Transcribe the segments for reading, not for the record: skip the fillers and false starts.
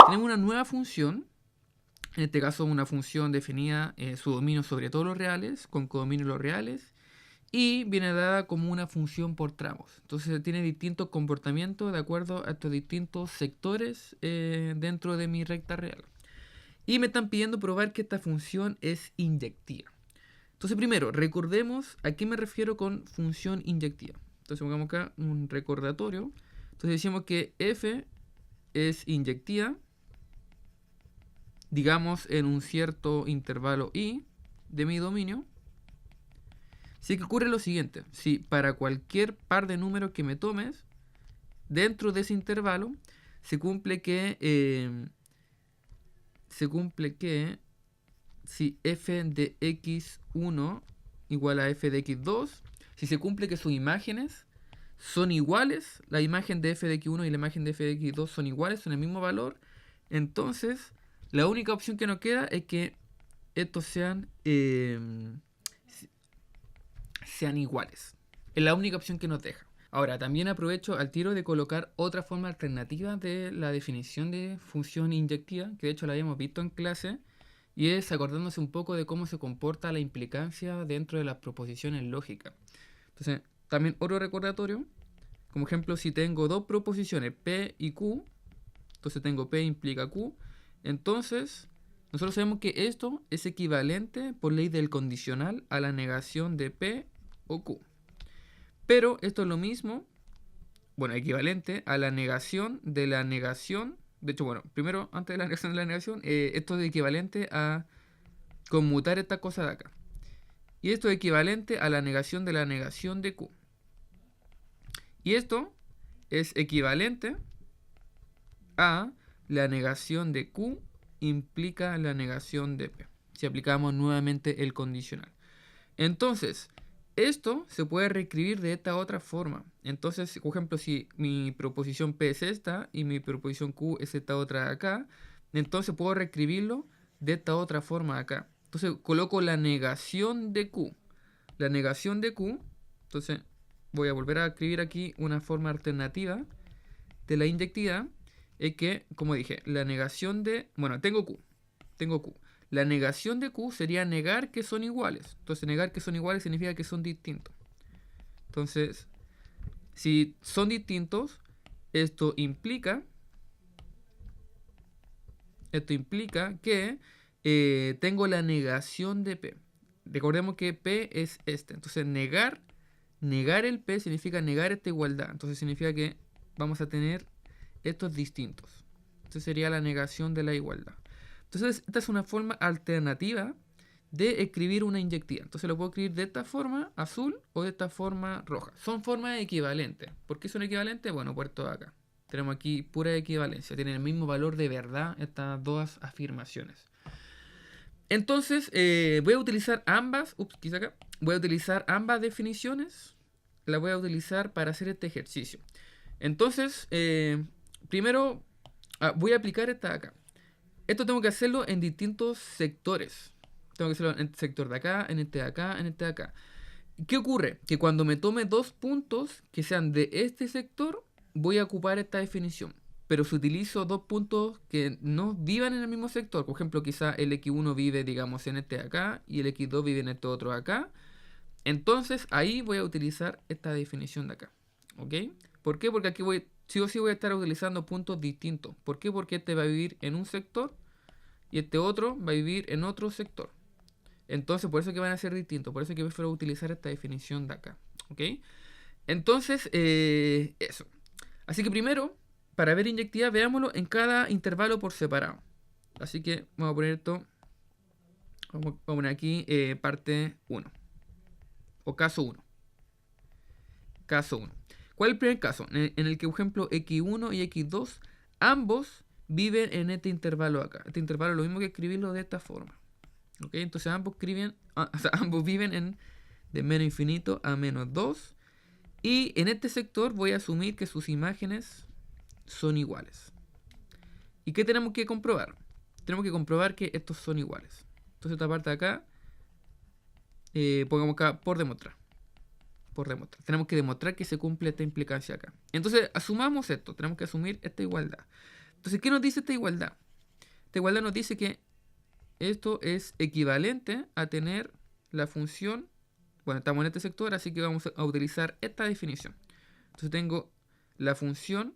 tenemos una nueva función. En este caso, una función definida su dominio sobre todos los reales, con codominio los reales, y viene dada como una función por tramos. Entonces tiene distintos comportamientos de acuerdo a estos distintos sectores dentro de mi recta real. Y me están pidiendo probar que esta función es inyectiva. Entonces primero, recordemos a qué me refiero con función inyectiva. Entonces pongamos acá un recordatorio. Entonces decimos que f es inyectiva, digamos en un cierto intervalo i de mi dominio. Si que ocurre lo siguiente, si para cualquier par de números que me tomes, dentro de ese intervalo, se cumple que si f de x1 igual a f de x2, si se cumple que sus imágenes son iguales, la imagen de f de x1 y la imagen de f de x2 son iguales, son el mismo valor, entonces la única opción que nos queda es que estos sean iguales. Es la única opción que nos deja. Ahora, también aprovecho al tiro de colocar otra forma alternativa de la definición de función inyectiva, que de hecho la habíamos visto en clase, y es acordándose un poco de cómo se comporta la implicancia dentro de las proposiciones lógicas. Entonces, también otro recordatorio, como ejemplo, si tengo dos proposiciones P y Q, entonces tengo P implica Q, entonces nosotros sabemos que esto es equivalente por ley del condicional a la negación de P o Q. Pero esto es lo mismo, bueno, equivalente a la negación de la negación. De hecho, bueno, primero, antes de la negación de la negación, esto es equivalente a conmutar esta cosa de acá. Y esto es equivalente a la negación de la negación de Q. Y esto es equivalente a la negación de Q implica la negación de P. Si aplicamos nuevamente el condicional. Entonces, esto se puede reescribir de esta otra forma. Entonces, por ejemplo, si mi proposición P es esta y mi proposición Q es esta otra de acá, entonces puedo reescribirlo de esta otra forma de acá. Entonces, coloco la negación de Q. La negación de Q, entonces voy a volver a escribir aquí una forma alternativa de la inyectividad, es que, como dije, la negación de... Bueno, tengo Q. La negación de Q sería negar que son iguales. Entonces, negar que son iguales significa que son distintos. Entonces, si son distintos, esto implica que tengo la negación de P. Recordemos que P es este. Entonces, negar el P significa negar esta igualdad. Entonces, significa que vamos a tener estos distintos. Entonces, sería la negación de la igualdad. Entonces, esta es una forma alternativa de escribir una inyectiva. Entonces, lo puedo escribir de esta forma, azul, o de esta forma, roja. Son formas equivalentes. ¿Por qué son equivalentes? Bueno, por esto de acá. Tenemos aquí pura equivalencia. Tienen el mismo valor de verdad estas dos afirmaciones. Entonces, voy a utilizar ambas. Voy a utilizar ambas definiciones. Las voy a utilizar para hacer este ejercicio. Entonces, primero voy a aplicar esta de acá. Esto tengo que hacerlo en distintos sectores. Tengo que hacerlo en este sector de acá, en este de acá, en este de acá. ¿Qué ocurre? Que cuando me tome dos puntos que sean de este sector, voy a ocupar esta definición. Pero si utilizo dos puntos que no vivan en el mismo sector, por ejemplo, quizá el x1 vive, digamos, en este de acá y el x2 vive en este otro de acá, entonces ahí voy a utilizar esta definición de acá. ¿Ok? ¿Por qué? Porque aquí sí o sí voy a estar utilizando puntos distintos. ¿Por qué? Porque este va a vivir en un sector y este otro va a vivir en otro sector. Entonces, por eso que van a ser distintos. Por eso que prefiero utilizar esta definición de acá. ¿Ok? Entonces, eso. Así que primero, para ver inyectividad, veámoslo en cada intervalo por separado. Así que vamos a poner esto. Vamos a poner aquí parte 1. O caso 1. Caso 1. ¿Cuál es el primer caso? En el que, por ejemplo, x1 y x2, ambos viven en este intervalo acá. Este intervalo es lo mismo que escribirlo de esta forma. ¿Ok? Entonces ambos viven de menos infinito a menos 2. Y en este sector voy a asumir que sus imágenes son iguales. ¿Y qué tenemos que comprobar? Tenemos que comprobar que estos son iguales. Entonces esta parte de acá, pongamos acá por demostrar. Tenemos que demostrar que se cumple esta implicancia acá. Entonces asumamos esto. Tenemos que asumir esta igualdad. Entonces, ¿qué nos dice esta igualdad? Esta igualdad nos dice que esto es equivalente a tener la función, bueno, estamos en este sector, así que vamos a utilizar esta definición. Entonces tengo la función,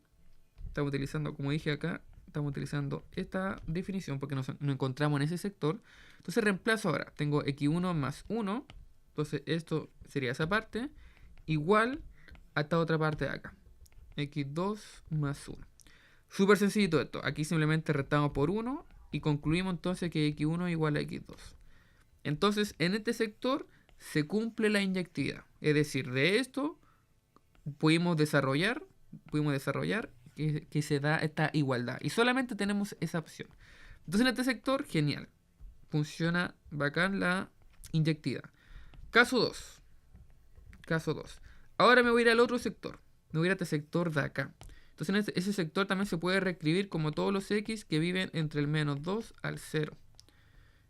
estamos utilizando, como dije acá, estamos utilizando esta definición porque nos encontramos en ese sector. Entonces reemplazo ahora, tengo x1 más 1, entonces esto sería esa parte, igual a esta otra parte de acá, x2 más 1. Súper sencillito esto, aquí simplemente restamos por 1 y concluimos entonces que x1 es igual a x2. Entonces en este sector se cumple la inyectividad, es decir, de esto pudimos desarrollar que se da esta igualdad. Y solamente tenemos esa opción. Entonces en este sector, genial. Funciona bacán la inyectividad. Caso 2. Caso 2. Ahora me voy a ir al otro sector. Me voy a ir a este sector de acá. Entonces en ese sector también se puede reescribir como todos los x que viven entre el menos 2 al 0.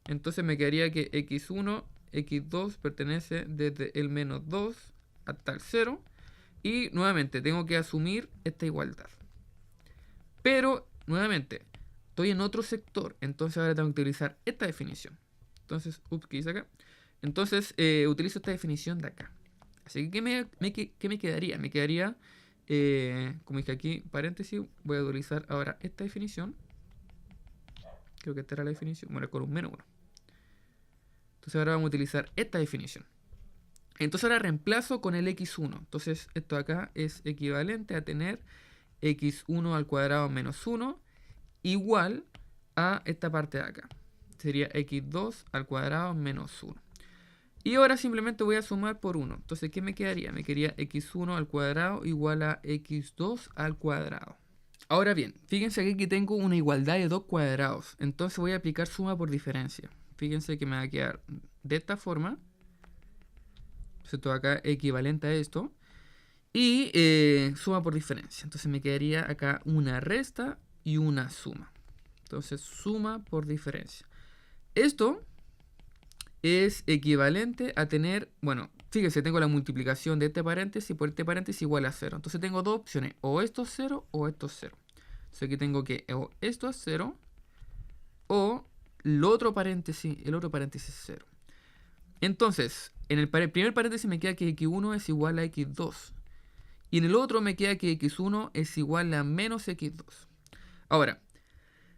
Entonces me quedaría que x1, x2 pertenece desde el menos 2 hasta el 0. Y nuevamente tengo que asumir esta igualdad. Pero, nuevamente, estoy en otro sector. Entonces ahora tengo que utilizar esta definición. Entonces, ¿qué hice acá? Entonces, utilizo esta definición de acá. Así que, ¿qué me quedaría? Me quedaría, como dije aquí, paréntesis, voy a utilizar ahora esta definición. Creo que esta era la definición. Bueno, con un menos 1. Entonces ahora vamos a utilizar esta definición. Entonces ahora reemplazo con el x1. Entonces esto acá es equivalente a tener x1 al cuadrado menos 1 igual a esta parte de acá. Sería x2 al cuadrado menos 1. Y ahora simplemente voy a sumar por 1. Entonces, ¿qué me quedaría? Me quedaría x1 al cuadrado igual a x2 al cuadrado. Ahora bien, fíjense que aquí tengo una igualdad de 2 cuadrados. Entonces voy a aplicar suma por diferencia. Fíjense que me va a quedar de esta forma. Esto acá equivalente a esto. Y suma por diferencia. Entonces me quedaría acá una resta y una suma. Entonces suma por diferencia. Esto es equivalente a tener, bueno, fíjense, tengo la multiplicación de este paréntesis por este paréntesis igual a 0. Entonces tengo dos opciones, o esto es 0 o esto es 0. Entonces aquí tengo que o esto es 0 o el otro paréntesis es 0. Entonces, en el primer paréntesis me queda que x1 es igual a x2. Y en el otro me queda que x1 es igual a menos x2. Ahora,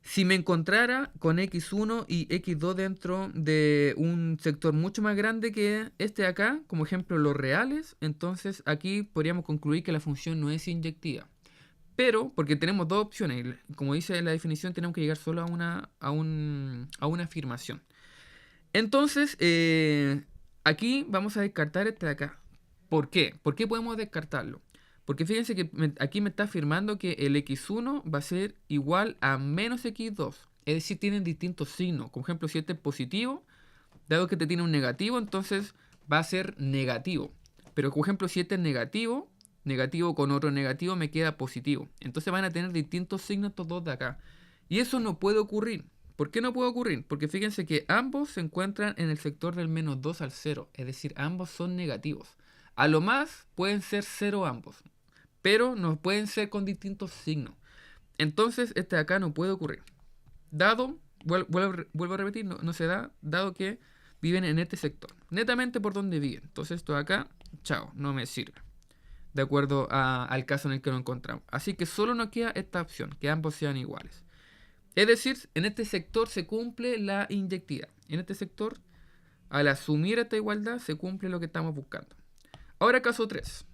si me encontrara con x1 y x2 dentro de un sector mucho más grande que este de acá, como ejemplo los reales, entonces aquí podríamos concluir que la función no es inyectiva. Pero, porque tenemos dos opciones, como dice la definición, tenemos que llegar solo a una afirmación. Entonces, aquí vamos a descartar este de acá. ¿Por qué? ¿Por qué podemos descartarlo? Porque fíjense que aquí me está afirmando que el x1 va a ser igual a menos x2. Es decir, tienen distintos signos. Por ejemplo, si este es positivo, dado que este tiene un negativo, entonces va a ser negativo. Pero, por ejemplo, si este es negativo, negativo con otro negativo me queda positivo. Entonces van a tener distintos signos estos dos de acá. Y eso no puede ocurrir. ¿Por qué no puede ocurrir? Porque fíjense que ambos se encuentran en el sector del menos 2 al 0. Es decir, ambos son negativos. A lo más pueden ser 0 ambos, pero no pueden ser con distintos signos. Entonces este de acá no puede ocurrir. Dado, vuelvo a repetir, no se da, dado que viven en este sector. Netamente por donde viven. Entonces esto de acá, chao, no me sirve. De acuerdo al caso en el que lo encontramos. Así que solo nos queda esta opción, que ambos sean iguales. Es decir, en este sector se cumple la inyectividad. En este sector, al asumir esta igualdad, se cumple lo que estamos buscando. Ahora caso 3.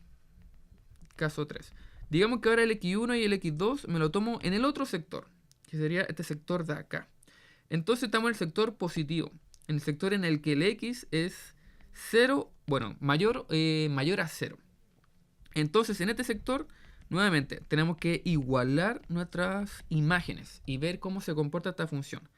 Caso 3. Digamos que ahora el x1 y el x2 me lo tomo en el otro sector, que sería este sector de acá. Entonces estamos en el sector positivo, en el sector en el que el x es 0, bueno, mayor a 0. Entonces en este sector, nuevamente, tenemos que igualar nuestras imágenes y ver cómo se comporta esta función.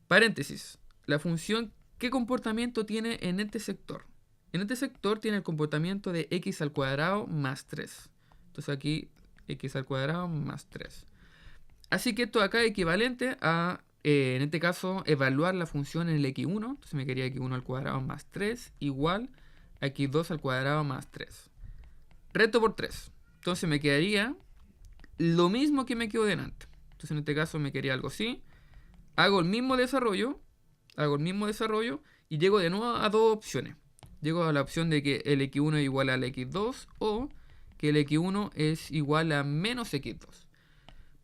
Paréntesis, la función, ¿qué comportamiento tiene en este sector? En este sector tiene el comportamiento de x al cuadrado más 3. Entonces aquí x al cuadrado más 3. Así que esto acá es equivalente a, en este caso, evaluar la función en el x1. Entonces me quedaría x1 al cuadrado más 3 igual a x2 al cuadrado más 3. Resto por 3. Entonces me quedaría lo mismo que me quedó delante. Entonces en este caso me quería algo así. Hago el mismo desarrollo. Y llego de nuevo a dos opciones. Llego a la opción de que el x1 es igual al x2 o que el x1 es igual a menos x2.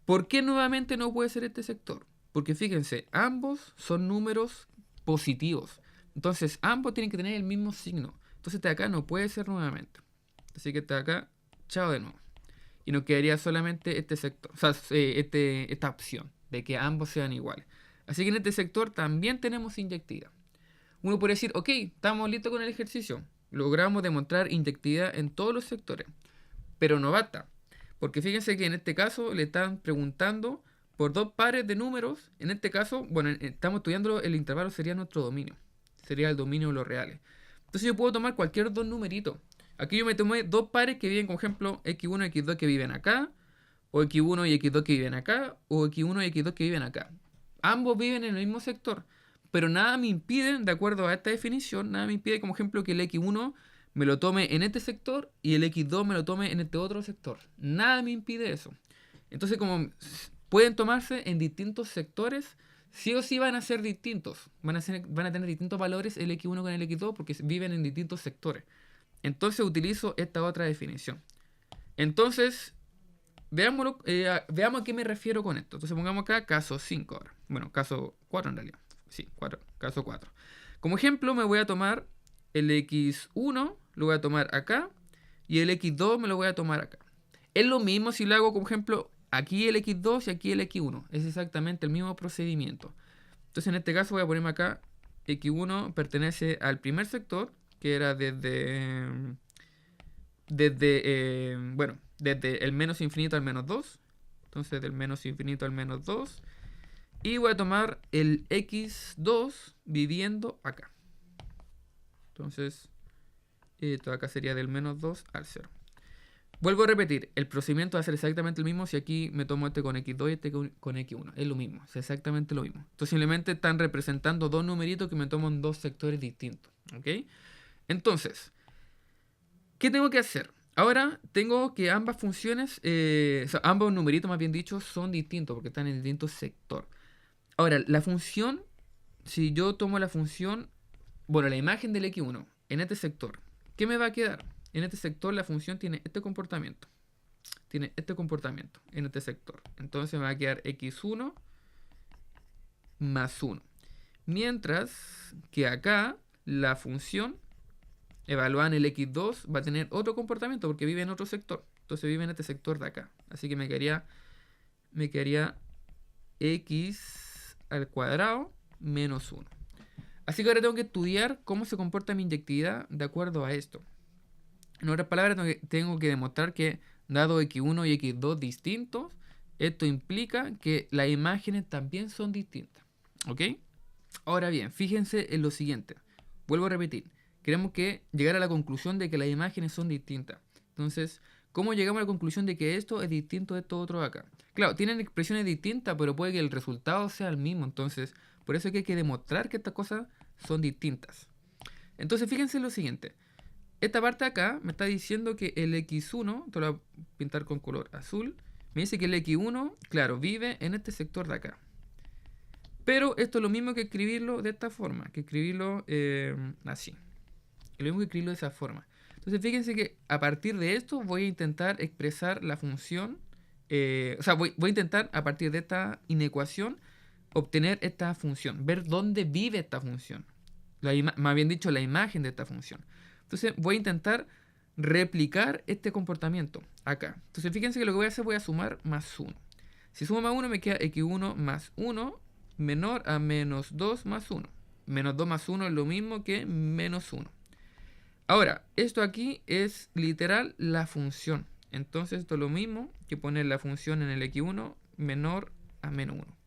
¿Por qué nuevamente no puede ser este sector? Porque fíjense, ambos son números positivos. Entonces ambos tienen que tener el mismo signo. Entonces este de acá no puede ser nuevamente. Así que este de acá, chao de nuevo. Y nos quedaría solamente este sector, o sea, esta opción de que ambos sean iguales. Así que en este sector también tenemos inyectividad. Uno puede decir, ok, estamos listos con el ejercicio. Logramos demostrar inyectividad en todos los sectores. Pero no basta. Porque fíjense que en este caso le están preguntando por dos pares de números. En este caso, bueno, estamos estudiando el intervalo, sería nuestro dominio. Sería el dominio de los reales. Entonces yo puedo tomar cualquier dos numeritos. Aquí yo me tomé dos pares que viven, por ejemplo, x1 y x2 que viven acá. O x1 y x2 que viven acá. O x1 y x2 que viven acá. Ambos viven en el mismo sector. Pero nada me impide, de acuerdo a esta definición, nada me impide, como ejemplo, que el x1 me lo tome en este sector y el x2 me lo tome en este otro sector. Nada me impide eso. Entonces, como pueden tomarse en distintos sectores, sí o sí van a ser distintos. Van a tener distintos valores el x1 con el x2 porque viven en distintos sectores. Entonces utilizo esta otra definición. Entonces, veamos a qué me refiero con esto. Entonces pongamos acá caso 5 ahora. Bueno, caso 4 en realidad. Sí, 4, caso 4. Como ejemplo me voy a tomar el x1, lo voy a tomar acá, y el x2 me lo voy a tomar acá. Es lo mismo si lo hago, como ejemplo, aquí el x2 y aquí el x1. Es exactamente el mismo procedimiento. Entonces en este caso voy a ponerme acá, x1 pertenece al primer sector, que era desde el menos infinito al menos 2. Entonces del menos infinito al menos 2. Y voy a tomar el x2 viviendo acá. Entonces, esto acá sería del menos 2 al 0. Vuelvo a repetir, el procedimiento va a ser exactamente el mismo si aquí me tomo este con x2 y este con x1. Es lo mismo, es exactamente lo mismo. Entonces simplemente están representando dos numeritos que me tomo en dos sectores distintos. ¿Ok? Entonces, ¿qué tengo que hacer? Ahora tengo que ambas funciones, ambos numeritos más bien dicho, son distintos porque están en distintos sectores. Ahora, la función, si yo tomo la función, bueno, la imagen del x1 en este sector, ¿qué me va a quedar? En este sector la función tiene este comportamiento. Tiene este comportamiento en este sector. Entonces me va a quedar x1 más 1. Mientras que acá la función evaluada en el x2 va a tener otro comportamiento porque vive en otro sector. Entonces vive en este sector de acá. Así que me quedaría x al cuadrado menos 1. Así que ahora tengo que estudiar cómo se comporta mi inyectividad de acuerdo a esto. En otras palabras, tengo que demostrar que dado x1 y x2 distintos, esto implica que las imágenes también son distintas. ¿Ok? Ahora bien, fíjense en lo siguiente. Vuelvo a repetir. Queremos llegar a la conclusión de que las imágenes son distintas. Entonces, ¿cómo llegamos a la conclusión de que esto es distinto de esto otro de acá? Claro, tienen expresiones distintas, pero puede que el resultado sea el mismo. Entonces, por eso es que hay que demostrar que estas cosas son distintas. Entonces, fíjense en lo siguiente. Esta parte de acá me está diciendo que el x1, te lo voy a pintar con color azul, me dice que el x1, claro, vive en este sector de acá. Pero esto es lo mismo que escribirlo de esta forma, que escribirlo así. Es lo mismo que escribirlo de esa forma. Entonces fíjense que a partir de esto voy a intentar expresar la función, voy a intentar a partir de esta inecuación obtener esta función, ver dónde vive esta función. Más bien dicho, la imagen de esta función. Entonces voy a intentar replicar este comportamiento acá. Entonces fíjense que lo que voy a hacer, voy a sumar más 1. Si sumo más 1 me queda x1 más 1 menor a menos 2 más 1. Menos 2 más 1 es lo mismo que menos 1. Ahora, esto aquí es literal la función. Entonces esto es lo mismo que poner la función en el x1 menor a menos 1.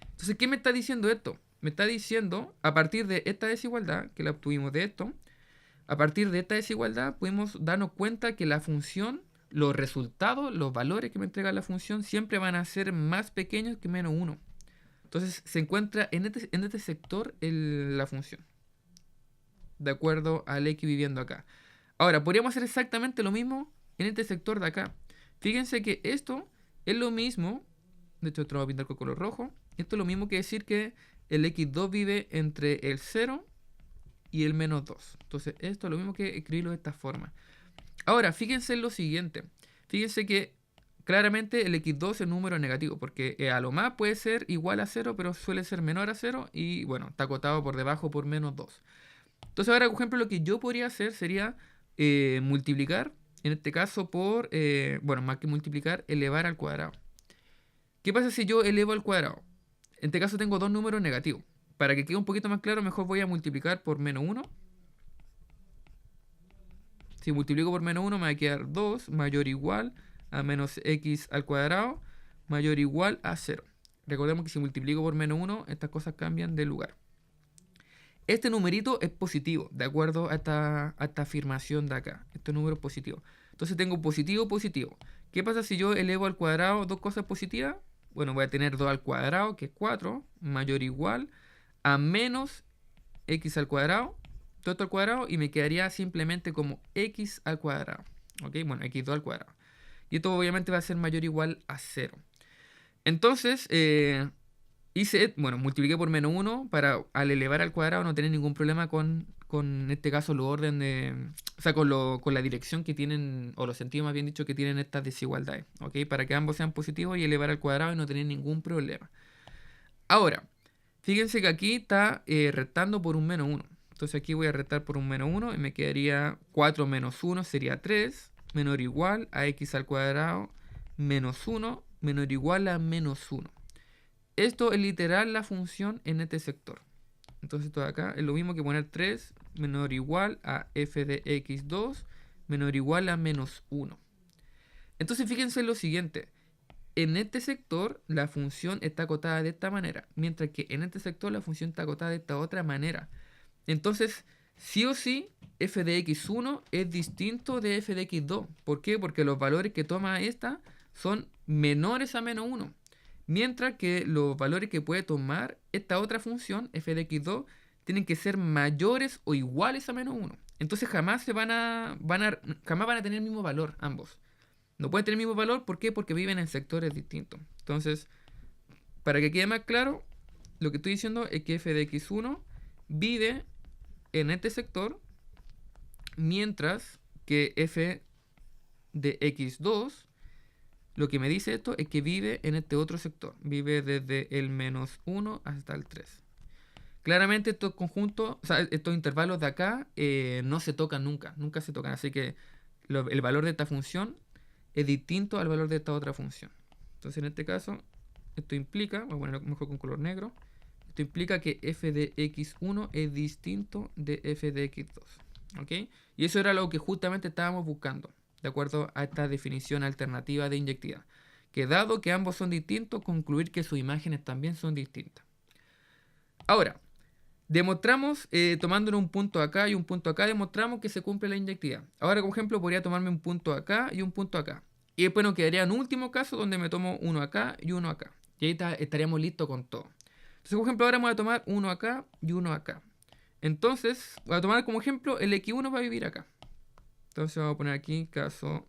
Entonces, ¿qué me está diciendo esto? Me está diciendo, a partir de esta desigualdad, que la obtuvimos de esto, a partir de esta desigualdad pudimos darnos cuenta que la función, los resultados, los valores que me entrega la función siempre van a ser más pequeños que menos 1. Entonces se encuentra en este sector la función, de acuerdo al x viviendo acá. Ahora, podríamos hacer exactamente lo mismo en este sector de acá. Fíjense que esto es lo mismo De hecho, esto lo voy a pintar con color rojo. Esto es lo mismo que decir que el x2 vive entre el 0 y el menos 2. Entonces, esto es lo mismo que escribirlo de esta forma. Ahora, fíjense en lo siguiente. Fíjense que claramente el x2 es un número negativo, porque a lo más puede ser igual a 0, pero suele ser menor a 0 y bueno, está acotado por debajo por menos 2. Entonces ahora, por ejemplo, lo que yo podría hacer sería multiplicar, en este caso por, bueno, más que multiplicar, elevar al cuadrado. ¿Qué pasa si yo elevo al cuadrado? En este caso tengo dos números negativos. Para que quede un poquito más claro, mejor voy a multiplicar por menos 1. Si multiplico por menos 1 me va a quedar 2 mayor o igual a menos x al cuadrado mayor o igual a 0. Recordemos que si multiplico por menos 1, estas cosas cambian de lugar. Este numerito es positivo, de acuerdo a esta afirmación de acá. Este número es positivo. Entonces tengo positivo, positivo. ¿Qué pasa si yo elevo al cuadrado dos cosas positivas? Bueno, voy a tener 2 al cuadrado, que es 4, mayor o igual a menos x al cuadrado, todo esto al cuadrado, y me quedaría simplemente como x al cuadrado. ¿Ok? Bueno, x2 al cuadrado. Y esto obviamente va a ser mayor o igual a 0. Entonces, bueno, multipliqué por menos 1 para al elevar al cuadrado no tener ningún problema con en este caso, los orden de. O sea, con la dirección que tienen, o los sentidos más bien dicho, que tienen estas desigualdades. ¿Ok? Para que ambos sean positivos y elevar al cuadrado y no tener ningún problema. Ahora, fíjense que aquí está restando por un menos 1. Entonces aquí voy a restar por un menos 1 y me quedaría 4 menos 1 sería 3, menor o igual a x al cuadrado menos 1, menor o igual a menos 1. Esto es literal la función en este sector. Entonces esto de acá es lo mismo que poner 3 menor o igual a f de x2 menor o igual a menos 1. Entonces fíjense en lo siguiente. En este sector la función está acotada de esta manera, mientras que en este sector la función está acotada de esta otra manera. Entonces, sí o sí, f de x1 es distinto de f de x2. ¿Por qué? Porque los valores que toma esta son menores a menos 1. Mientras que los valores que puede tomar esta otra función, f de x2, tienen que ser mayores o iguales a menos 1. Entonces jamás jamás van a tener el mismo valor ambos. No pueden tener el mismo valor, ¿por qué? Porque viven en sectores distintos. Entonces, para que quede más claro, lo que estoy diciendo es que f de x1 vive en este sector, mientras que f de x2, lo que me dice esto es que vive en este otro sector. Vive desde el menos 1 hasta el 3. Claramente estos conjuntos, o sea, estos intervalos de acá no se tocan nunca. Nunca se tocan. Así que el valor de esta función es distinto al valor de esta otra función. Entonces en este caso, esto implica, voy a ponerlo mejor con color negro, esto implica que f de x1 es distinto de f de x2. ¿Ok? Y eso era lo que justamente estábamos buscando, de acuerdo a esta definición alternativa de inyectividad. Que dado que ambos son distintos, concluir que sus imágenes también son distintas. Ahora, demostramos, tomándole un punto acá y un punto acá, demostramos que se cumple la inyectividad. Ahora, como ejemplo, podría tomarme un punto acá y un punto acá. Y después nos quedaría un último caso donde me tomo uno acá y uno acá. Y ahí estaríamos listos con todo. Entonces, por ejemplo, ahora voy a tomar uno acá y uno acá. Entonces, voy a tomar como ejemplo el x1 va a vivir acá. Entonces vamos a poner aquí caso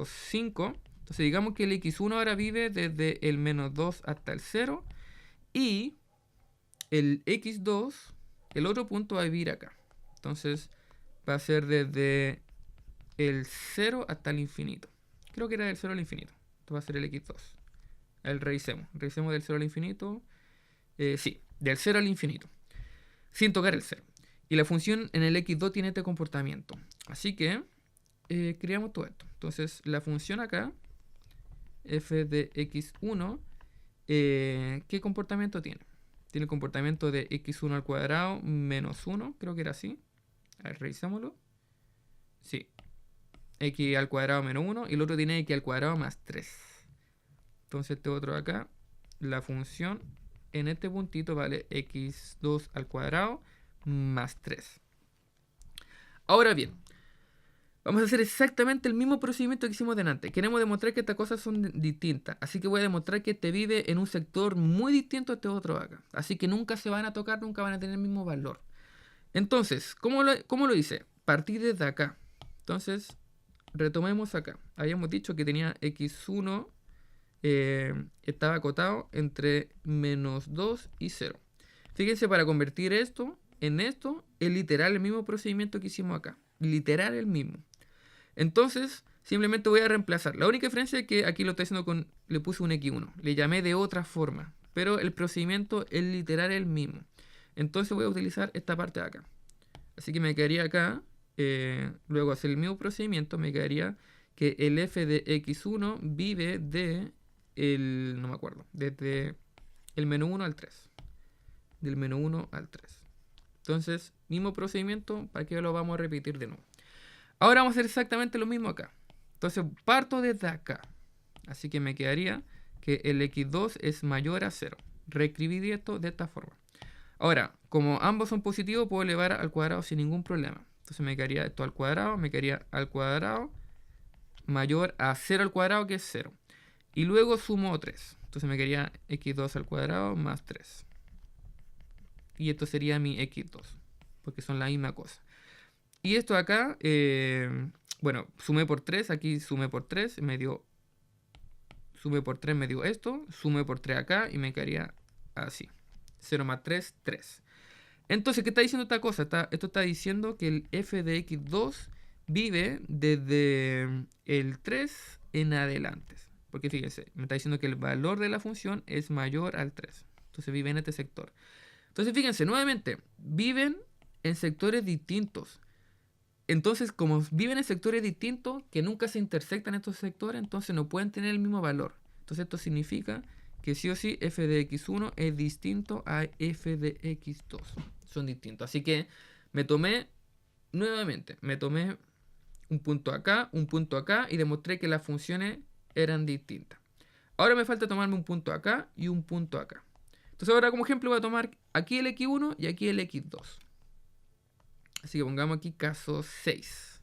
5. Entonces digamos que el x1 ahora vive desde el menos 2 hasta el 0. Y el x2, el otro punto va a vivir acá. Entonces va a ser desde el 0 hasta el infinito. Creo que era del 0 al infinito. Esto va a ser el x2. Revisemos. Revisemos del 0 al infinito. Sí, del 0 al infinito. Sin tocar el 0. Y la función en el x2 tiene este comportamiento. Así que creamos todo esto. Entonces la función acá, f de x1, ¿qué comportamiento tiene? Tiene el comportamiento de x1 al cuadrado menos 1, creo que era así. A ver, revisémoslo. Sí. X al cuadrado menos 1 y el otro tiene x al cuadrado más 3. Entonces este otro de acá, la función en este puntito vale x2 al cuadrado más 3. Ahora bien, vamos a hacer exactamente el mismo procedimiento que hicimos delante. Queremos demostrar que estas cosas son distintas. Así que voy a demostrar que este vive en un sector muy distinto a este otro de acá. Así que nunca se van a tocar, nunca van a tener el mismo valor. Entonces, ¿cómo lo hice? Partí desde acá. Entonces, retomemos acá. Habíamos dicho que tenía x1, estaba acotado entre -2 y 0. Fíjense, para convertir esto en esto, es literal el mismo procedimiento que hicimos acá. Literal el mismo. Entonces, simplemente voy a reemplazar. La única diferencia es que aquí lo estoy haciendo con... Le puse un x1. Le llamé de otra forma. Pero el procedimiento es literal el mismo. Entonces voy a utilizar esta parte de acá. Así que me quedaría acá. Luego hacer el mismo procedimiento. Me quedaría que el f de x1 vive de... no me acuerdo. Desde el -1 al 3. Del -1 al 3. Entonces, mismo procedimiento. ¿Para qué lo vamos a repetir de nuevo? Ahora vamos a hacer exactamente lo mismo acá. Entonces parto desde acá. Así que me quedaría que el x2 es mayor a 0. Reescribir esto de esta forma. Ahora, como ambos son positivos, puedo elevar al cuadrado sin ningún problema. Entonces me quedaría esto al cuadrado, me quedaría al cuadrado mayor a 0 al cuadrado, que es 0. Y luego sumo 3. Entonces me quedaría x2 al cuadrado más 3. Y esto sería mi x2, porque son la misma cosa. Y esto acá, bueno, sumé por 3, aquí sumé por 3, me dio... Sumé por 3 me dio esto, sumé por 3 acá y me quedaría así. 0 más 3, 3. Entonces, ¿qué está diciendo esta cosa? Esto está diciendo que el f de x2 vive desde el 3 en adelante. Porque fíjense, me está diciendo que el valor de la función es mayor al 3. Entonces vive en este sector. Entonces fíjense, nuevamente, viven en sectores distintos. Entonces, como viven en sectores distintos, que nunca se intersectan estos sectores, entonces no pueden tener el mismo valor. Entonces esto significa que sí o sí f de x1 es distinto a f de x2. Son distintos. Así que nuevamente, me tomé un punto acá y demostré que las funciones eran distintas. Ahora me falta tomarme un punto acá y un punto acá. Entonces ahora como ejemplo voy a tomar aquí el x1 y aquí el x2. Así que pongamos aquí caso 6.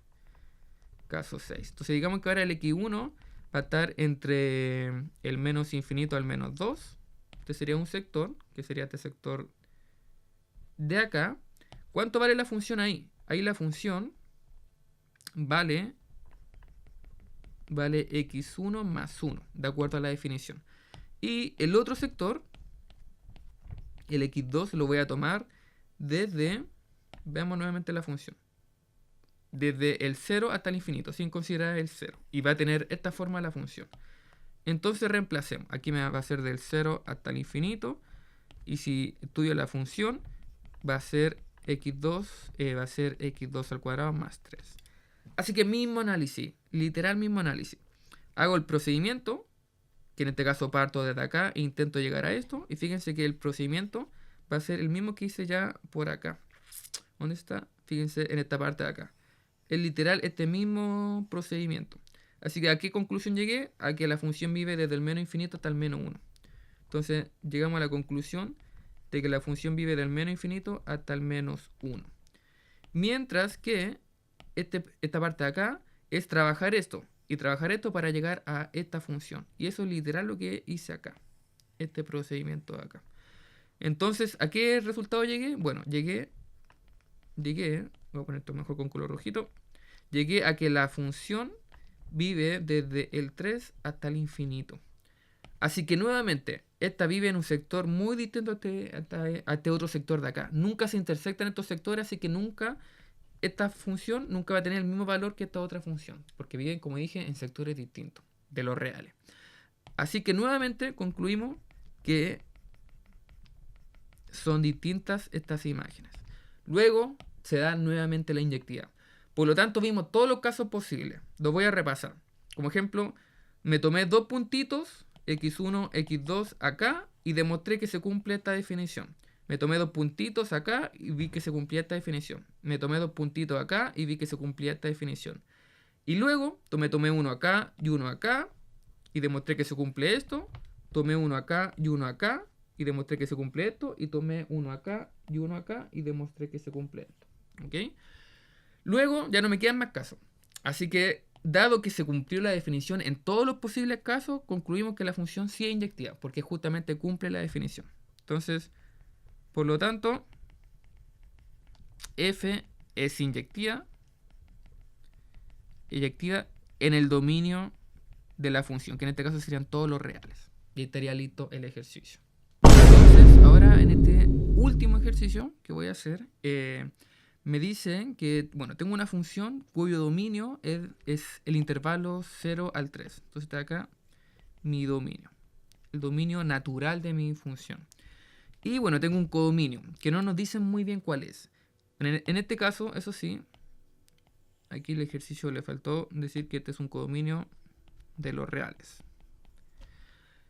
Caso 6. Entonces digamos que ahora el x1 va a estar entre el menos infinito al menos 2. Este sería un sector, que sería este sector de acá. ¿Cuánto vale la función ahí? Ahí la función vale x1 más 1, de acuerdo a la definición. Y el otro sector, el x2, lo voy a tomar desde... Veamos nuevamente la función. Desde el 0 hasta el infinito, sin considerar el 0. Y va a tener esta forma la función. Entonces reemplacemos. Aquí me va a ser del 0 hasta el infinito. Y si estudio la función, va a ser x2, x2 al cuadrado más 3. Así que mismo análisis, literal mismo análisis. Hago el procedimiento, que en este caso parto desde acá e intento llegar a esto. Y fíjense que el procedimiento va a ser el mismo que hice ya por acá. ¿Dónde está? Fíjense en esta parte de acá. Es literal este mismo procedimiento. Así que ¿a qué conclusión llegué? A que la función vive desde el menos infinito hasta el menos 1. Entonces llegamos a la conclusión de que la función vive del menos infinito hasta el menos 1. Mientras que esta parte de acá es trabajar esto. Y trabajar esto para llegar a esta función. Y eso es literal lo que hice acá. Este procedimiento de acá. Entonces, ¿a qué resultado llegué? Bueno, llegué, voy a poner esto mejor con color rojito. Llegué a que la función vive desde el 3 hasta el infinito. Así que nuevamente, esta vive en un sector muy distinto a este otro sector de acá. Nunca se intersectan estos sectores, así que esta función nunca va a tener el mismo valor que esta otra función. Porque viven, como dije, en sectores distintos de los reales. Así que nuevamente concluimos que son distintas estas imágenes. Luego se da nuevamente la inyectividad. Por lo tanto, vimos todos los casos posibles. Los voy a repasar. Como ejemplo, me tomé dos puntitos, x1, x2 acá, y demostré que se cumple esta definición. Me tomé dos puntitos acá y vi que se cumplía esta definición. Me tomé dos puntitos acá y vi que se cumplía esta definición. Y luego me tomé uno acá y uno acá y demostré que se cumple esto. Tomé uno acá y uno acá y demostré que se cumple esto. Y tomé uno acá y uno acá y demostré que se cumple esto. ¿Ok? Luego ya no me quedan más casos. Así que, dado que se cumplió la definición en todos los posibles casos, concluimos que la función sí es inyectiva, porque justamente cumple la definición. Entonces, por lo tanto, f es inyectiva en el dominio de la función, que en este caso serían todos los reales. Y estaría listo el ejercicio. Entonces, ahora en este último ejercicio que voy a hacer, me dicen que, bueno, tengo una función cuyo dominio es el intervalo 0 al 3. Entonces está acá mi dominio, el dominio natural de mi función. Y bueno, tengo un codominio, que no nos dicen muy bien cuál es. En este caso, eso sí, aquí el ejercicio le faltó decir que este es un codominio de los reales.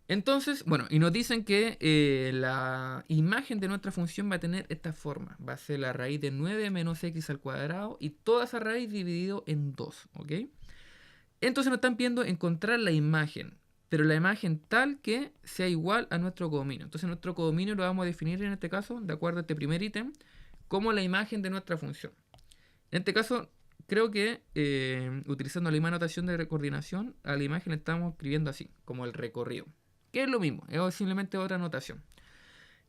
Entonces, bueno, y nos dicen que la imagen de nuestra función va a tener esta forma. Va a ser la raíz de 9 menos x al cuadrado y toda esa raíz dividido en 2, ¿ok? Entonces nos están pidiendo encontrar la imagen, pero la imagen tal que sea igual a nuestro codominio. Entonces nuestro codominio lo vamos a definir en este caso, de acuerdo a este primer ítem, como la imagen de nuestra función. En este caso, creo que utilizando la misma notación de coordinación, a la imagen le estamos escribiendo así, como el recorrido. Que es lo mismo, es simplemente otra notación.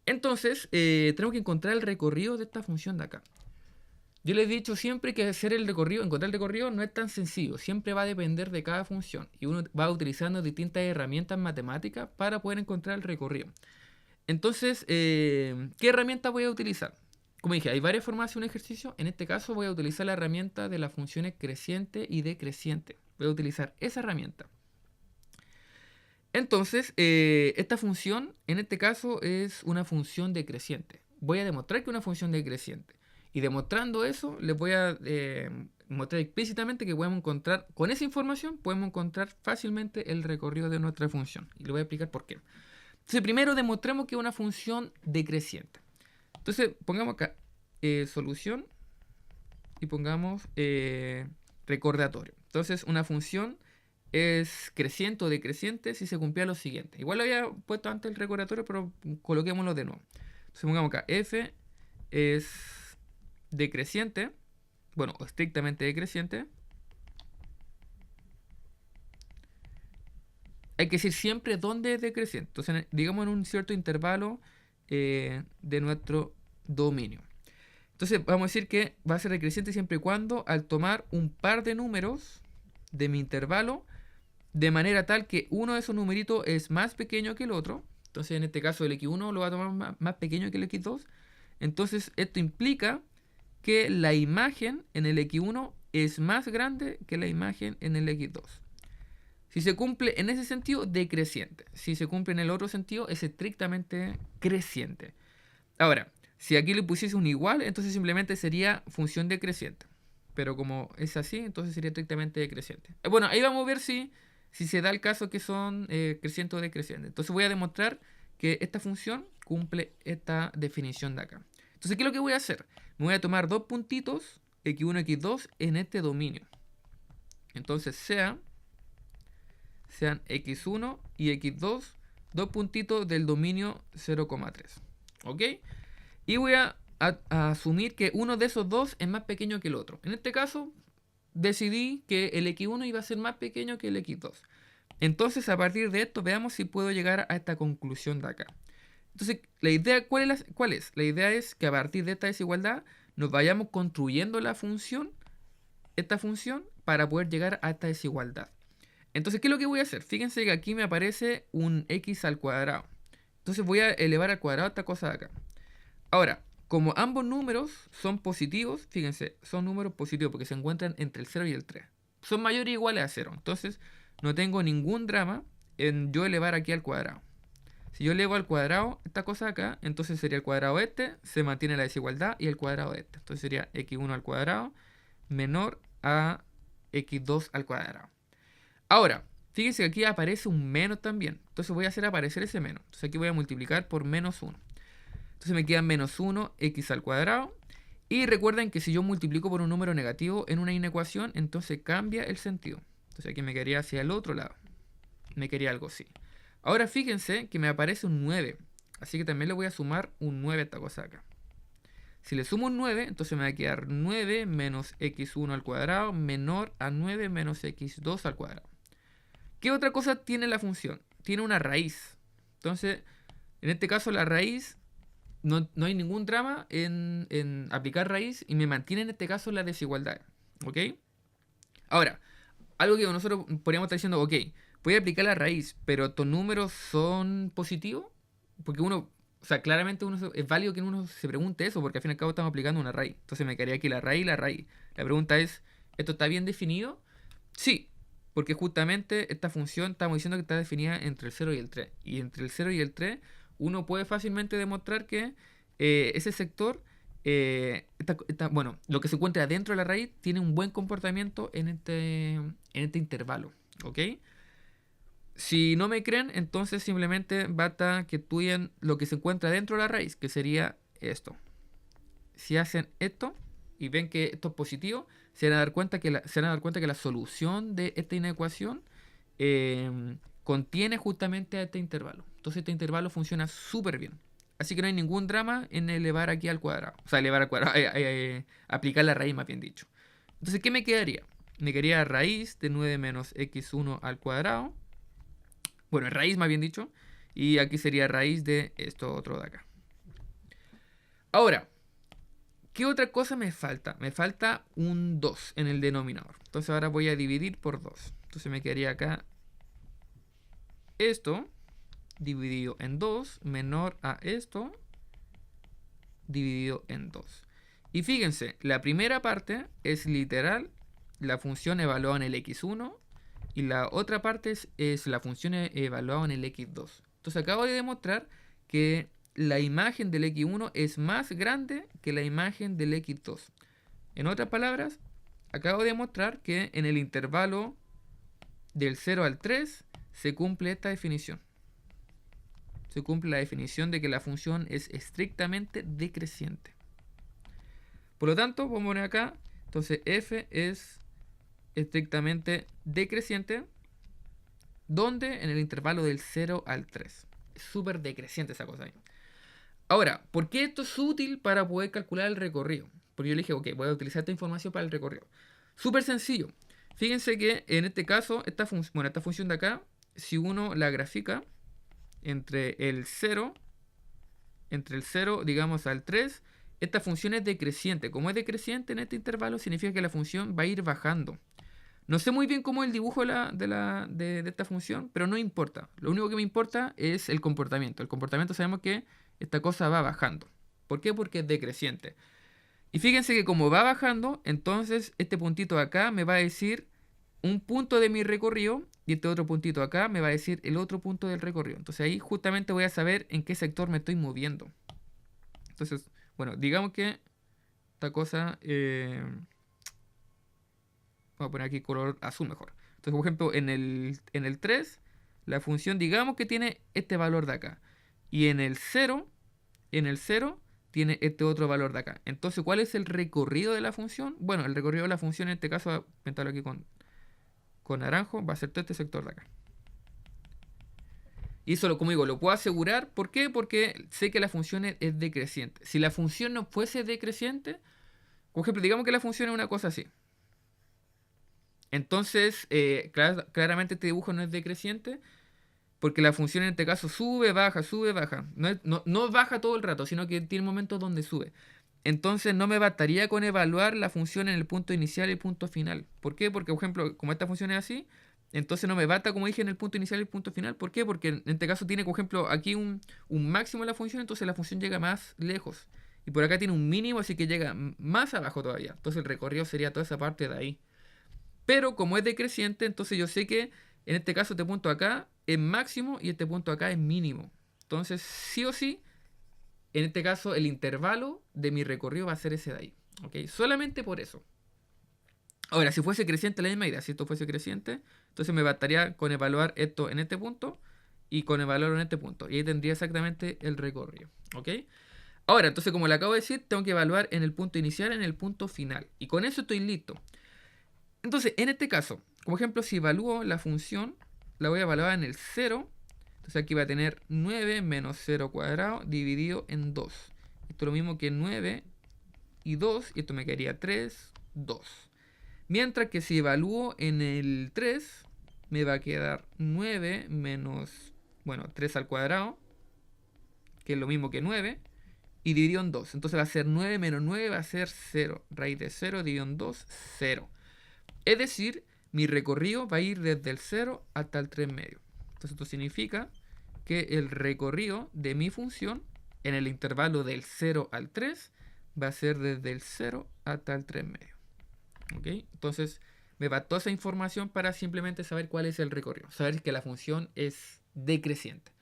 Entonces, tenemos que encontrar el recorrido de esta función de acá. Yo les he dicho siempre que hacer el recorrido, encontrar el recorrido no es tan sencillo, siempre va a depender de cada función y uno va utilizando distintas herramientas matemáticas para poder encontrar el recorrido. Entonces, ¿qué herramienta voy a utilizar? Como dije, hay varias formas de hacer un ejercicio. En este caso voy a utilizar la herramienta de las funciones creciente y decreciente. Voy a utilizar esa herramienta. Entonces, esta función, en este caso, es una función decreciente. Voy a demostrar que es una función decreciente. Y demostrando eso, les voy a mostrar explícitamente que podemos encontrar, con esa información, podemos encontrar fácilmente el recorrido de nuestra función. Y les voy a explicar por qué. Entonces, primero demostremos que es una función decreciente. Entonces, pongamos acá solución y pongamos recordatorio. Entonces, una función es creciente o decreciente si se cumplía lo siguiente. Igual lo había puesto antes el recordatorio, pero coloquémoslo de nuevo. Entonces pongamos acá, f es decreciente, bueno, o estrictamente decreciente. Hay que decir siempre dónde es decreciente. Entonces, digamos en un cierto intervalo de nuestro dominio. Entonces, vamos a decir que va a ser decreciente siempre y cuando al tomar un par de números de mi intervalo, de manera tal que uno de esos numeritos es más pequeño que el otro. Entonces, en este caso, el x1 lo va a tomar más pequeño que el x2. Entonces, esto implica que la imagen en el x1 es más grande que la imagen en el x2. Si se cumple en ese sentido, decreciente. Si se cumple en el otro sentido, es estrictamente creciente. Ahora, si aquí le pusiese un igual, entonces simplemente sería función decreciente. Pero como es así, entonces sería estrictamente decreciente. Bueno, ahí vamos a ver si se da el caso que son creciente o decreciente. Entonces voy a demostrar que esta función cumple esta definición de acá. Entonces, ¿qué es lo que voy a hacer? Me voy a tomar dos puntitos, x1, x2, en este dominio. Entonces sean x1 y x2, dos puntitos del dominio 0,3. ¿Ok? Y voy a asumir que uno de esos dos es más pequeño que el otro. En este caso, decidí que el x1 iba a ser más pequeño que el x2. Entonces, a partir de esto, veamos si puedo llegar a esta conclusión de acá. Entonces, la idea, ¿cuál es? La idea es que a partir de esta desigualdad nos vayamos construyendo esta función, para poder llegar a esta desigualdad. Entonces, ¿qué es lo que voy a hacer? Fíjense que aquí me aparece un x al cuadrado. Entonces voy a elevar al cuadrado esta cosa de acá. Ahora, como ambos números son positivos, fíjense, son números positivos porque se encuentran entre el 0 y el 3. Son mayores o iguales a 0. Entonces, no tengo ningún drama en yo elevar aquí al cuadrado. Si yo elevo al cuadrado esta cosa de acá, entonces sería el cuadrado este, se mantiene la desigualdad, y el cuadrado de este. Entonces sería x1 al cuadrado menor a x2 al cuadrado. Ahora, fíjense que aquí aparece un menos también. Entonces voy a hacer aparecer ese menos. Entonces aquí voy a multiplicar por menos 1. Entonces me queda menos 1 x al cuadrado. Y recuerden que si yo multiplico por un número negativo en una inecuación, entonces cambia el sentido. Entonces aquí me quedaría hacia el otro lado. Me quedaría algo así. Ahora fíjense que me aparece un 9. Así que también le voy a sumar un 9 a esta cosa acá. Si le sumo un 9, entonces me va a quedar 9 menos x1 al cuadrado menor a 9 menos x2 al cuadrado. ¿Qué otra cosa tiene la función? Tiene una raíz. Entonces, en este caso la raíz, no hay ningún drama en aplicar raíz y me mantiene en este caso la desigualdad. ¿Ok? Ahora, algo que nosotros podríamos estar diciendo, ok, voy a aplicar la raíz, pero estos números son positivos, porque uno, o sea, claramente es válido que uno se pregunte eso, porque al fin y al cabo estamos aplicando una raíz. Entonces me quedaría aquí la raíz y la raíz. La pregunta es, ¿esto está bien definido? Sí, porque justamente esta función estamos diciendo que está definida entre el 0 y el 3. Y entre el 0 y el 3 uno puede fácilmente demostrar que ese sector, bueno, lo que se encuentra dentro de la raíz tiene un buen comportamiento en este intervalo. ¿Ok? Si no me creen, entonces simplemente basta que estudien lo que se encuentra dentro de la raíz, que sería esto. Si hacen esto y ven que esto es positivo, se van a dar cuenta que la solución de esta inecuación contiene justamente a este intervalo. Entonces este intervalo funciona súper bien. Así que no hay ningún drama en elevar aquí al cuadrado. O sea, elevar al cuadrado, aplicar la raíz más bien dicho. Entonces, ¿qué me quedaría? Me quedaría raíz de 9 menos x1 al cuadrado. Bueno, raíz más bien dicho. Y aquí sería raíz de esto otro de acá. Ahora, ¿qué otra cosa me falta? Me falta un 2 en el denominador. Entonces ahora voy a dividir por 2. Entonces me quedaría acá esto dividido en 2 menor a esto dividido en 2. Y fíjense, la primera parte es literal la función evaluada en el x1 y la otra parte es la función evaluada en el x2. Entonces acabo de demostrar que la imagen del x1 es más grande que la imagen del x2. En otras palabras, acabo de demostrar que en el intervalo del 0 al 3 se cumple esta definición. Se cumple la definición de que la función es estrictamente decreciente. Por lo tanto, vamos a poner acá, entonces f es estrictamente decreciente, donde en el intervalo del 0 al 3. Es súper decreciente esa cosa ahí. Ahora, ¿por qué esto es útil para poder calcular el recorrido? Porque yo le dije, ok, voy a utilizar esta información para el recorrido. Súper sencillo. Fíjense que en este caso, esta función de acá, si uno la grafica entre el 0, digamos, al 3, esta función es decreciente. Como es decreciente en este intervalo, significa que la función va a ir bajando. No sé muy bien cómo es el dibujo de esta función, pero no importa. Lo único que me importa es el comportamiento. El comportamiento sabemos que esta cosa va bajando. ¿Por qué? Porque es decreciente. Y fíjense que como va bajando, entonces este puntito de acá me va a decir un punto de mi recorrido y este otro puntito acá me va a decir el otro punto del recorrido. Entonces ahí justamente voy a saber en qué sector me estoy moviendo. Entonces, bueno, digamos que esta cosa... vamos a poner aquí color azul mejor. Entonces, por ejemplo, en el 3, la función digamos que tiene este valor de acá. Y en el 0 tiene este otro valor de acá. Entonces, ¿cuál es el recorrido de la función? Bueno, el recorrido de la función en este caso, voy a pintarlo aquí con naranjo, va a ser todo este sector de acá. Y eso, como digo, lo puedo asegurar. ¿Por qué? Porque sé que la función es decreciente. Si la función no fuese decreciente, por ejemplo, digamos que la función es una cosa así. Entonces, claramente este dibujo no es decreciente, porque la función en este caso sube, baja, sube, baja. No baja todo el rato, sino que tiene momentos donde sube. Entonces no me bastaría con evaluar la función en el punto inicial y el punto final. ¿Por qué? Porque, por ejemplo, como esta función es así, entonces no me basta, como dije, en el punto inicial y el punto final. ¿Por qué? Porque en este caso tiene, por ejemplo, aquí un máximo en la función, entonces la función llega más lejos. Y por acá tiene un mínimo, así que llega más abajo todavía. Entonces el recorrido sería toda esa parte de ahí. Pero como es decreciente, entonces yo sé que en este caso este punto acá es máximo y este punto acá es mínimo. Entonces, sí o sí, en este caso el intervalo de mi recorrido va a ser ese de ahí. ¿Ok? Solamente por eso. Ahora, si fuese creciente la misma idea, si esto fuese creciente, entonces me bastaría con evaluar esto en este punto y con evaluarlo en este punto. Y ahí tendría exactamente el recorrido. ¿Ok? Ahora, entonces como le acabo de decir, tengo que evaluar en el punto inicial, en el punto final. Y con eso estoy listo. Entonces, en este caso, como ejemplo, si evalúo la función, la voy a evaluar en el 0. Entonces aquí va a tener 9 menos 0 cuadrado dividido en 2. Esto es lo mismo que 9 y 2, y esto me quedaría 3, 2. Mientras que si evalúo en el 3, me va a quedar 9 menos, bueno, 3 al cuadrado, que es lo mismo que 9, y dividido en 2. Entonces va a ser 9 menos 9, va a ser 0. Raíz de 0 dividido en 2, 0. Es decir, mi recorrido va a ir desde el 0 hasta el 3 medio. Entonces esto significa que el recorrido de mi función en el intervalo del 0 al 3 va a ser desde el 0 hasta el 3 medio. ¿Ok? Entonces me bastó esa información para simplemente saber cuál es el recorrido. Saber que la función es decreciente.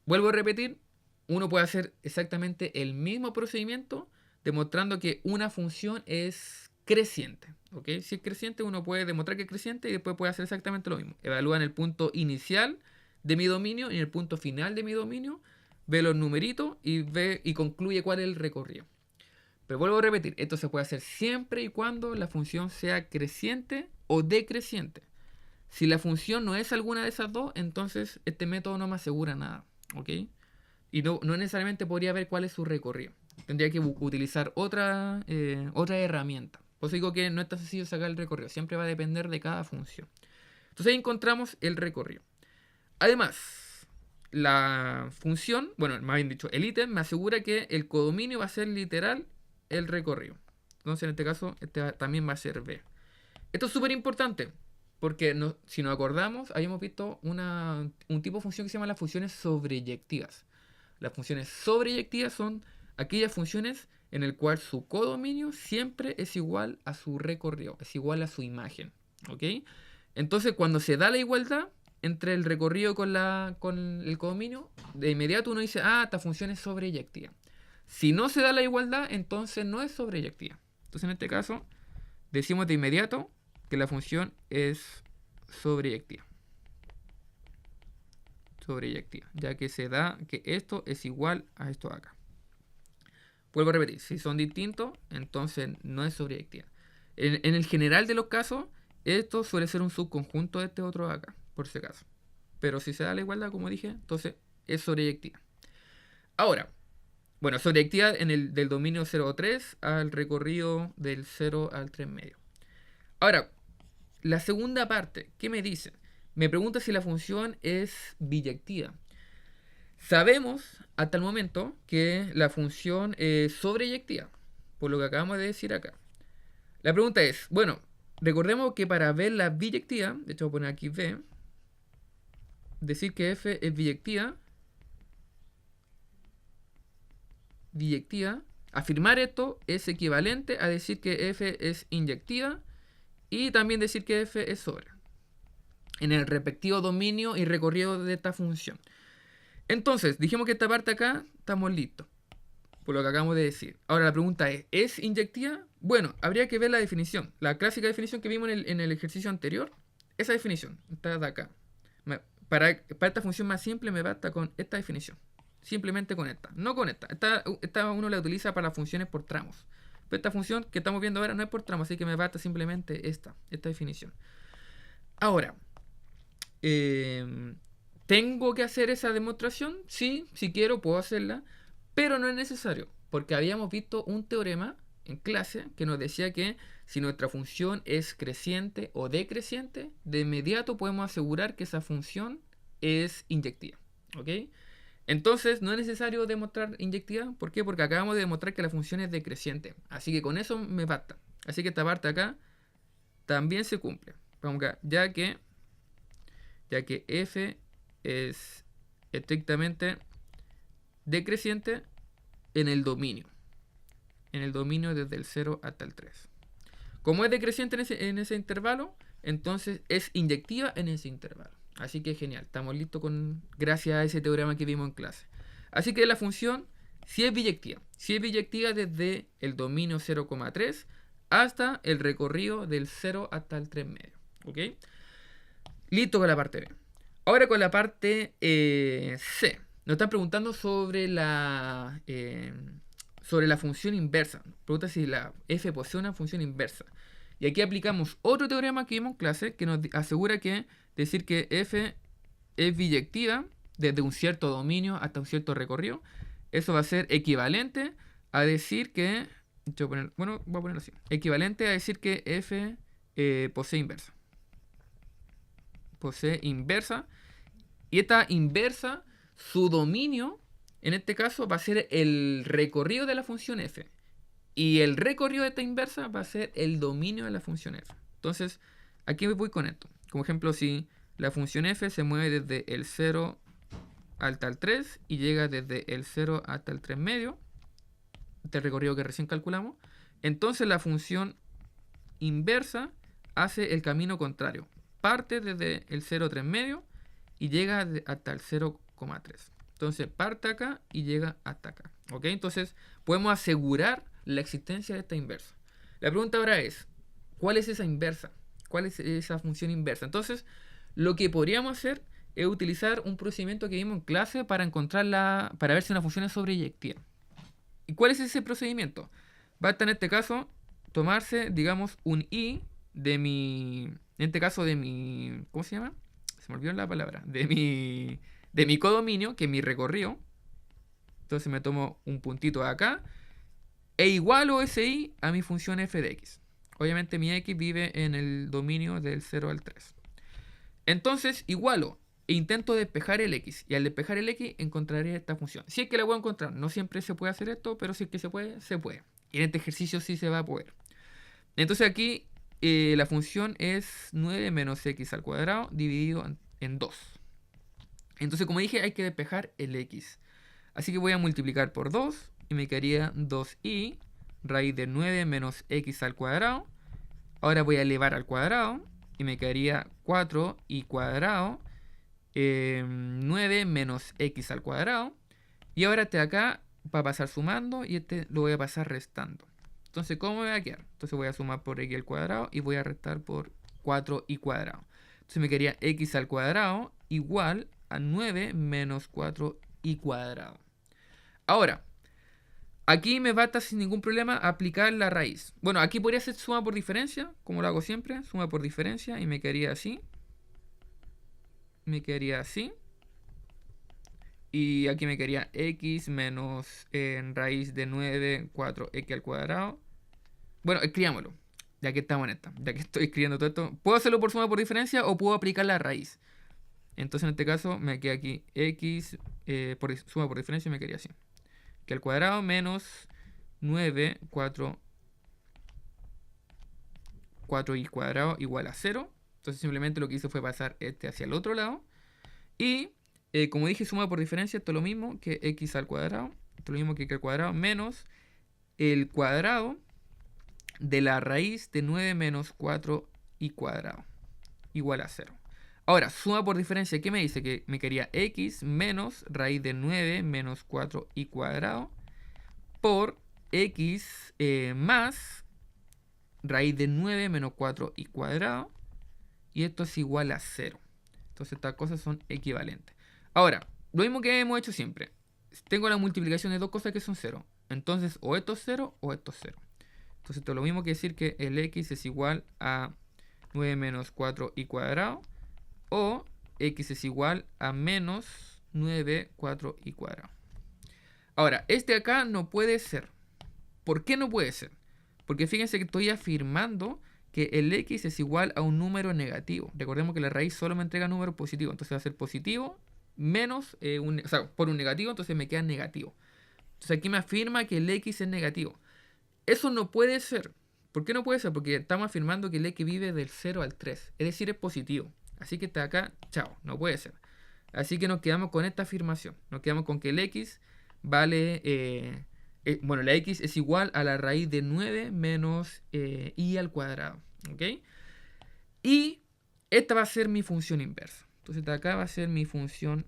Vuelvo a repetir, uno puede hacer exactamente el mismo procedimiento demostrando que una función es creciente. ¿Ok? Si es creciente, uno puede demostrar que es creciente y después puede hacer exactamente lo mismo. Evalúa en el punto inicial de mi dominio y en el punto final de mi dominio, ve los numeritos y concluye cuál es el recorrido. Pero vuelvo a repetir, esto se puede hacer siempre y cuando la función sea creciente o decreciente. Si la función no es alguna de esas dos, entonces este método no me asegura nada. ¿Ok? Y no necesariamente podría ver cuál es su recorrido. Tendría que utilizar otra herramienta. Por eso digo que no es tan sencillo sacar el recorrido. Siempre va a depender de cada función. Entonces ahí encontramos el recorrido. Además, la función, bueno, más bien dicho, el ítem me asegura que el codominio va a ser literal el recorrido. Entonces en este caso, este también va a ser B. Esto es súper importante. Porque si nos acordamos, habíamos visto un tipo de función que se llama las funciones sobreyectivas. Las funciones sobreyectivas son aquellas funciones en el cual su codominio siempre es igual a su recorrido, es igual a su imagen. ¿Ok? Entonces, cuando se da la igualdad entre el recorrido con el codominio, de inmediato uno dice, esta función es sobreyectiva. Si no se da la igualdad, entonces no es sobreyectiva. Entonces, en este caso, decimos de inmediato que la función es sobreyectiva. Sobreyectiva, ya que se da que esto es igual a esto de acá. Vuelvo a repetir, si son distintos, entonces no es sobreyectiva. En el general de los casos, esto suele ser un subconjunto de este otro de acá, por si acaso. Pero si se da la igualdad, como dije, entonces es sobreyectiva. Ahora, bueno, sobreyectiva del dominio 0,3 al recorrido del 0 al 3 medio. Ahora, la segunda parte, ¿qué me dice? Me pregunta si la función es biyectiva. Sabemos hasta el momento que la función es sobreyectiva, por lo que acabamos de decir acá. La pregunta es, bueno, recordemos que para ver la biyectiva, de hecho voy a poner aquí B, decir que f es biyectiva, afirmar esto es equivalente a decir que f es inyectiva y también decir que f es sobre en el respectivo dominio y recorrido de esta función. Entonces, dijimos que esta parte acá estamos listos, por lo que acabamos de decir. Ahora la pregunta ¿es inyectiva? Bueno, habría que ver la definición. La clásica definición que vimos en el ejercicio anterior, esa definición, está de acá. Para esta función más simple me basta con esta definición. Simplemente con esta, no con esta. Esta uno la utiliza para funciones por tramos. Pero esta función que estamos viendo ahora no es por tramos, así que me basta simplemente esta definición. Ahora, ¿tengo que hacer esa demostración? Sí, si quiero puedo hacerla, pero no es necesario, porque habíamos visto un teorema en clase que nos decía que si nuestra función es creciente o decreciente, de inmediato podemos asegurar que esa función es inyectiva. ¿Ok? Entonces no es necesario demostrar inyectiva. ¿Por qué? Porque acabamos de demostrar que la función es decreciente. Así que con eso me basta. Así que esta parte acá también se cumple. Vamos acá, ya que f es estrictamente decreciente en el dominio. En el dominio desde el 0 hasta el 3. Como es decreciente en ese intervalo, entonces es inyectiva en ese intervalo. Así que genial, estamos listos gracias a ese teorema que vimos en clase. Así que la función sí es biyectiva. Sí es biyectiva desde el dominio 0,3 hasta el recorrido del 0 hasta el 3 medio. ¿Ok? Listo con la parte B. Ahora con la parte C. Nos están preguntando sobre la función inversa. Pregunta si la f posee una función inversa. Y aquí aplicamos otro teorema que vimos en clase que nos asegura que decir que f es biyectiva desde un cierto dominio hasta un cierto recorrido, eso va a ser equivalente a decir que, voy a ponerlo así, equivalente a decir que f posee inversa. Posee inversa. Y esta inversa, su dominio, en este caso, va a ser el recorrido de la función f. Y el recorrido de esta inversa va a ser el dominio de la función f. Entonces, aquí me voy con esto. Como ejemplo, si la función f se mueve desde el 0 hasta el 3 y llega desde el 0 hasta el 3 medio, este recorrido que recién calculamos, entonces la función inversa hace el camino contrario. Parte desde el 0,3 medio y llega hasta el 0,3. Entonces parte acá y llega hasta acá. ¿Ok? Entonces podemos asegurar la existencia de esta inversa. La pregunta ahora es, ¿cuál es esa inversa? ¿Cuál es esa función inversa? Entonces, lo que podríamos hacer es utilizar un procedimiento que vimos en clase para encontrarla, para ver si una función es sobreyectiva. ¿Y cuál es ese procedimiento? Basta en este caso tomarse, digamos, un i de mi, en este caso de mi, ¿cómo se llama? Se me olvidó la palabra, de mi codominio, que es mi recorrido. Entonces me tomo un puntito de acá e igualo ese i a mi función f de x. Obviamente mi x vive en el dominio del 0 al 3. Entonces igualo e intento despejar el x. Y al despejar el x encontraré esta función. Si es que la voy a encontrar. No siempre se puede hacer esto, pero si es que se puede, se puede. Y en este ejercicio sí se va a poder. Entonces aquí la función es 9 menos x al cuadrado dividido en 2. Entonces, como dije, hay que despejar el x. Así que voy a multiplicar por 2 y me quedaría 2i raíz de 9 menos x al cuadrado. Ahora voy a elevar al cuadrado y me quedaría 4i cuadrado 9 menos x al cuadrado. Y ahora este de acá va a pasar sumando y este lo voy a pasar restando. Entonces, ¿cómo me va a quedar? Entonces voy a sumar por x al cuadrado y voy a restar por 4i cuadrado. Entonces me quedaría x al cuadrado igual a 9 menos 4i cuadrado. Ahora, aquí me basta sin ningún problema aplicar la raíz. Bueno, aquí podría ser suma por diferencia, como lo hago siempre, suma por diferencia y me quedaría así. Me quedaría así. Y aquí me quedaría x menos en raíz de 9, 4x al cuadrado. Bueno, escribámoslo, ya que estamos en esta, ya que estoy escribiendo todo esto. Puedo hacerlo por suma por diferencia o puedo aplicar la raíz. Entonces en este caso me queda aquí x por suma por diferencia me quedaría así. Que al cuadrado menos 9, 4y cuadrado igual a 0. Entonces simplemente lo que hice fue pasar este hacia el otro lado. Y como dije, suma por diferencia, esto es lo mismo que x al cuadrado. Esto es lo mismo que x al cuadrado menos el cuadrado de la raíz de 9 menos 4y cuadrado igual a 0. Ahora, suma por diferencia, ¿qué me dice? Que me quedaría x menos raíz de 9 menos 4y cuadrado por x más raíz de 9 menos 4y cuadrado. Y esto es igual a 0. Entonces estas cosas son equivalentes. Ahora, lo mismo que hemos hecho siempre. Tengo la multiplicación de dos cosas que son 0. Entonces o esto es 0 o esto es 0. Entonces esto es lo mismo que decir que el x es igual a 9 menos 4y cuadrado. O x es igual a menos 9, 4y cuadrado. Ahora, este acá no puede ser. ¿Por qué no puede ser? Porque fíjense que estoy afirmando que el x es igual a un número negativo. Recordemos que la raíz solo me entrega números positivos. Entonces va a ser positivo menos, o sea, por un negativo, entonces me queda negativo. Entonces aquí me afirma que el x es negativo. Eso no puede ser. ¿Por qué no puede ser? Porque estamos afirmando que el x vive del 0 al 3. Es decir, es positivo. Así que está acá, chao, no puede ser. Así que nos quedamos con esta afirmación. Nos quedamos con que el x vale... bueno, la x es igual a la raíz de 9 menos i al cuadrado. ¿Ok? Y esta va a ser mi función inversa. Entonces de acá va a ser mi función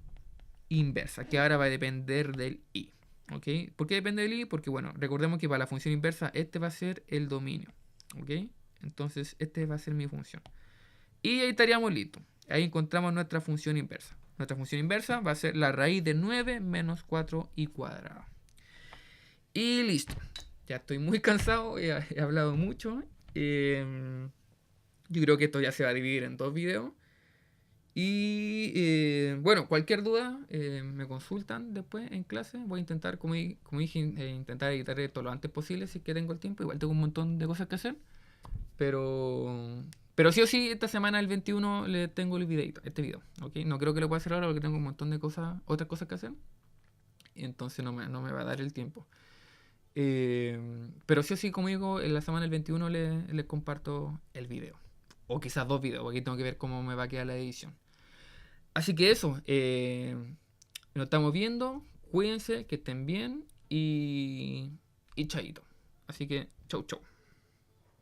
inversa, que ahora va a depender del i. ¿Ok? ¿Por qué depende del i? Porque, bueno, recordemos que para la función inversa este va a ser el dominio. ¿Ok? Entonces este va a ser mi función. Y ahí estaríamos listos. Ahí encontramos nuestra función inversa. Nuestra función inversa va a ser la raíz de 9 menos 4i cuadrado. Y listo. Ya estoy muy cansado, he hablado mucho. Yo creo que esto ya se va a dividir en dos videos. Y bueno, cualquier duda me consultan después en clase. Voy a intentar, como dije, intentar editar esto lo antes posible si es que tengo el tiempo. Igual tengo un montón de cosas que hacer. Pero sí o sí, esta semana el 21 le tengo el videito, este video. ¿Okay? No creo que lo pueda hacer ahora porque tengo un montón de cosas, otras cosas que hacer. Entonces no me va a dar el tiempo. Pero sí o sí, como digo, en la semana del 21 les comparto el video. O quizás dos videos, porque tengo que ver cómo me va a quedar la edición. Así que eso, nos estamos viendo. Cuídense, que estén bien y chaito. Así que chau chau.